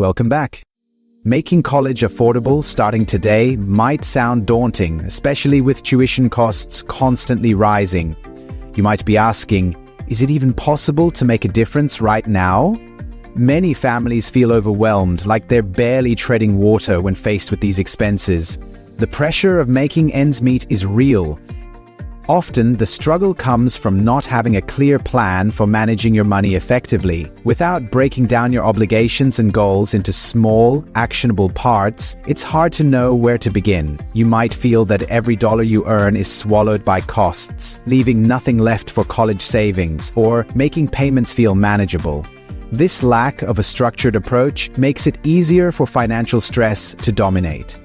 Welcome back. Making college affordable starting today might sound daunting, especially with tuition costs constantly rising. You might be asking, is it even possible to make a difference right now? Many families feel overwhelmed, like they're barely treading water when faced with these expenses. The pressure of making ends meet is real. Often, the struggle comes from not having a clear plan for managing your money effectively. Without breaking down your obligations and goals into small, actionable parts, it's hard to know where to begin. You might feel that every dollar you earn is swallowed by costs, leaving nothing left for college savings, or making payments feel manageable. This lack of a structured approach makes it easier for financial stress to dominate.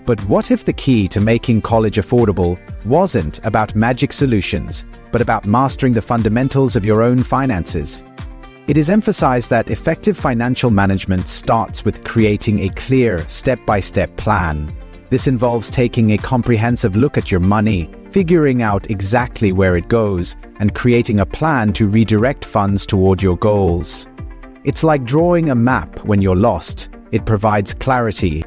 But what if the key to making college affordable wasn't about magic solutions, but about mastering the fundamentals of your own finances? It is emphasized that effective financial management starts with creating a clear, step-by-step plan. This involves taking a comprehensive look at your money, figuring out exactly where it goes, and creating a plan to redirect funds toward your goals. It's like drawing a map when you're lost. It provides clarity.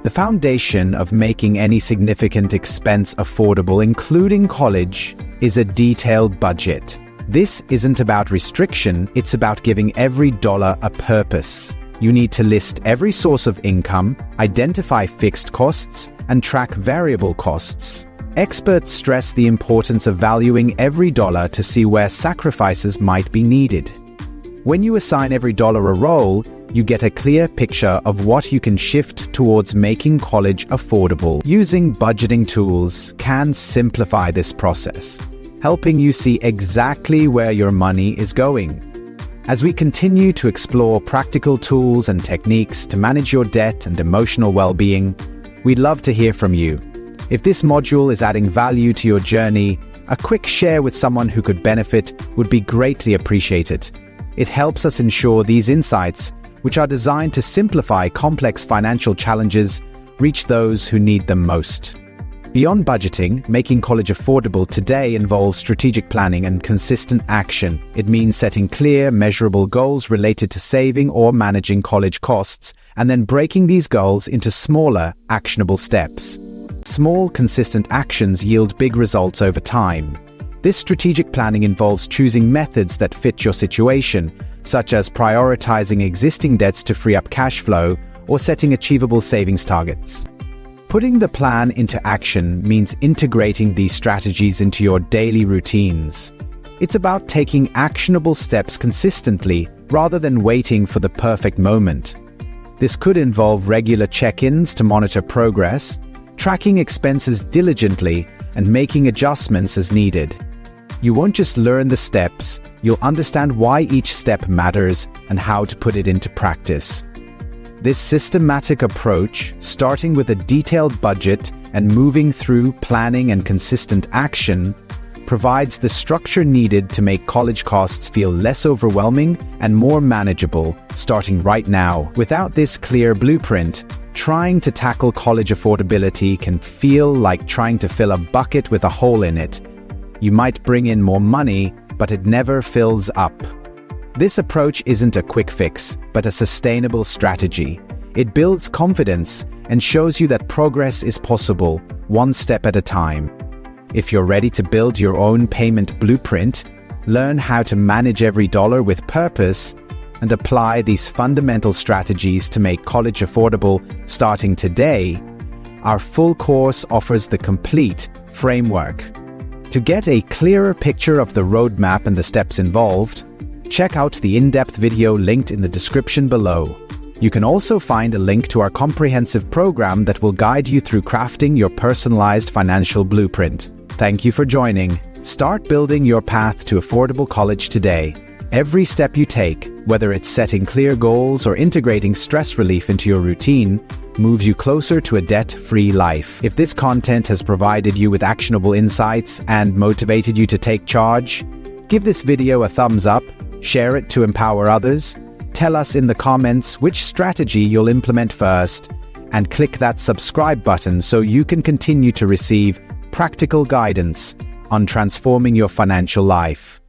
The foundation of making any significant expense affordable, including college, is a detailed budget. This isn't about restriction, it's about giving every dollar a purpose. You need to list every source of income, identify fixed costs, and track variable costs. Experts stress the importance of valuing every dollar to see where sacrifices might be needed. When you assign every dollar a role, you get a clear picture of what you can shift towards making college affordable. Using budgeting tools can simplify this process, helping you see exactly where your money is going. As we continue to explore practical tools and techniques to manage your debt and emotional well-being, we'd love to hear from you. If this module is adding value to your journey, a quick share with someone who could benefit would be greatly appreciated. It helps us ensure these insights, which are designed to simplify complex financial challenges, reach those who need them most. Beyond budgeting, making college affordable today involves strategic planning and consistent action. It means setting clear, measurable goals related to saving or managing college costs, and then breaking these goals into smaller, actionable steps. Small, consistent actions yield big results over time. This strategic planning involves choosing methods that fit your situation, such as prioritizing existing debts to free up cash flow or setting achievable savings targets. Putting the plan into action means integrating these strategies into your daily routines. It's about taking actionable steps consistently rather than waiting for the perfect moment. This could involve regular check-ins to monitor progress, tracking expenses diligently, and making adjustments as needed. You won't just learn the steps, you'll understand why each step matters and how to put it into practice. This systematic approach, starting with a detailed budget and moving through planning and consistent action, provides the structure needed to make college costs feel less overwhelming and more manageable, starting right now. Without this clear blueprint, trying to tackle college affordability can feel like trying to fill a bucket with a hole in it. You might bring in more money, but it never fills up. This approach isn't a quick fix, but a sustainable strategy. It builds confidence and shows you that progress is possible, one step at a time. If you're ready to build your own payment blueprint, learn how to manage every dollar with purpose, and apply these fundamental strategies to make college affordable starting today, our full course offers the complete framework. To get a clearer picture of the roadmap and the steps involved, check out the in-depth video linked in the description below. You can also find a link to our comprehensive program that will guide you through crafting your personalized financial blueprint. Thank you for joining. Start building your path to affordable college today. Every step you take, whether it's setting clear goals or integrating stress relief into your routine, moves you closer to a debt-free life. If this content has provided you with actionable insights and motivated you to take charge, give this video a thumbs up, share it to empower others, tell us in the comments which strategy you'll implement first, and click that subscribe button so you can continue to receive practical guidance on transforming your financial life.